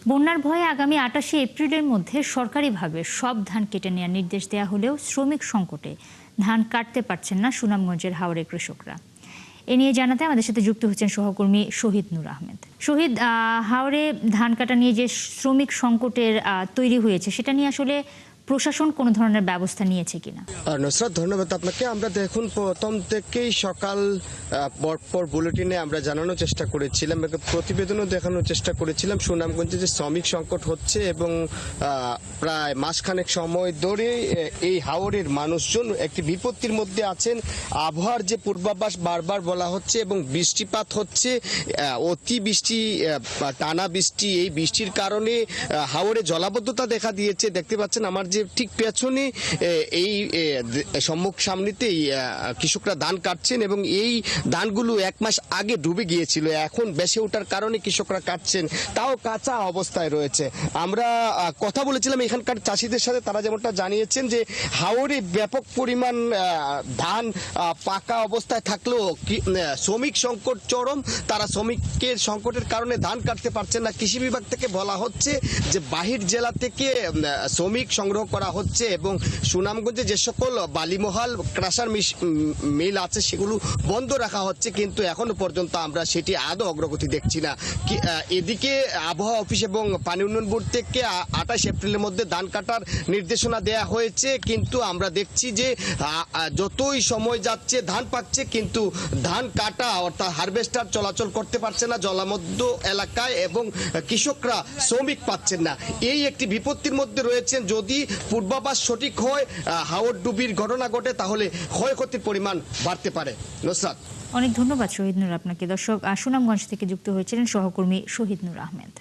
বন্যার ভয়ে আগামী 28 এপ্রিলের মধ্যে সরকারিভাবে সব ধান কেটে নেওয়ার নির্দেশ দেওয়া হলেও শ্রমিক সংকটে ধান কাটতে পারছেন না সুনামগঞ্জের হাওরের কৃষকরা। এ নিয়ে জানাতে আমাদের সাথে যুক্ত হচ্ছেন সহকর্মী শহীদ নূর আহমেদ। শহীদ, হাওরে ধান কাটা নিয়ে যে শ্রমিক সংকটের তৈরি হয়েছে সেটা নিয়ে আসলে প্রশাসন কোনো ধরনের ব্যবস্থা নিয়েছে কিনা? নুসরাত, ধন্যবাদ আপনাকে। আমরা দেখুন প্রথম থেকেই সকাল পর বুলেটিনে আমরা জানানোর চেষ্টা করেছিলাম, প্রতিবেদনও দেখানোর চেষ্টা করেছিলাম সুনামগঞ্জে যে শ্রমিক সংকট হচ্ছে এবং প্রায় মাসখানেক সময় ধরে এই হাওরের মানুষজন একটি বিপত্তির মধ্যে আছেন। আবহাওয়ার যে পূর্বাভাস বারবার বলা হচ্ছে এবং বৃষ্টিপাত হচ্ছে, অতিবৃষ্টি, টানা বৃষ্টি, এই বৃষ্টির কারণে হাওরে জলাবদ্ধতা দেখা দিয়েছে। দেখতে পাচ্ছেন আমার যে ঠিক পেছনে এই সামনেতেই কৃষকরা ধান কাটছেন এবং এই ধানগুলো এক মাস আগে ডুবে গিয়েছিল, এখন বেশি ওঠার কারণে কৃষকরা কাটছেন, তাও কাঁচা অবস্থায় রয়েছে। আমরা কথা বলেছিলাম এখানকার চাষিদের সাথে, তারা যেমনটা জানিয়েছেন যে হাওরে ব্যাপক পরিমাণ ধান পাকা অবস্থায় থাকলেও শ্রমিক সংকট চরম, তারা শ্রমিকের সংকটের কারণে ধান কাটতে পারছেন না। কৃষি বিভাগ থেকে বলা হচ্ছে যে বাহির জেলা থেকে শ্রমিক সংগ্রহ করা হচ্ছে এবং সুনামগঞ্জে যে সকল বালিমহাল ক্রাশার মিল আছে সেগুলো বন্ধ রাখা হচ্ছে, কিন্তু এখনো পর্যন্ত আমরা সেটি আদৌ অগ্রগতি দেখছি না। এদিকে আবহাওয়া অফিস এবং পানি উন্নয়ন বোর্ড থেকে 28 এপ্রিলের মধ্যে ধান কাটার নির্দেশনা দেয়া হয়েছে, কিন্তু আমরা দেখছি যে যতই সময় যাচ্ছে ধান পাকছে কিন্তু ধান কাটা অর্থাৎ হারভেস্টার চলাচল করতে পারছে না জলামধ্য এলাকায় এবং কৃষকরা শ্রমিক পাচ্ছেন না। এই একটি বিপত্তির মধ্যে রয়েছেন। যদি পূর্বাভাস সঠিক হয়, হাওর ডুবির ঘটনা ঘটে, তাহলে ক্ষয়ক্ষতির পরিমাণ বাড়তে পারে। নুসরাত, অনেক ধন্যবাদ শহীদ নূর আপনাকে। দর্শক, সুনামগঞ্জ থেকে যুক্ত হয়েছিলেন সহকর্মী শহীদ নূর আহমেদ।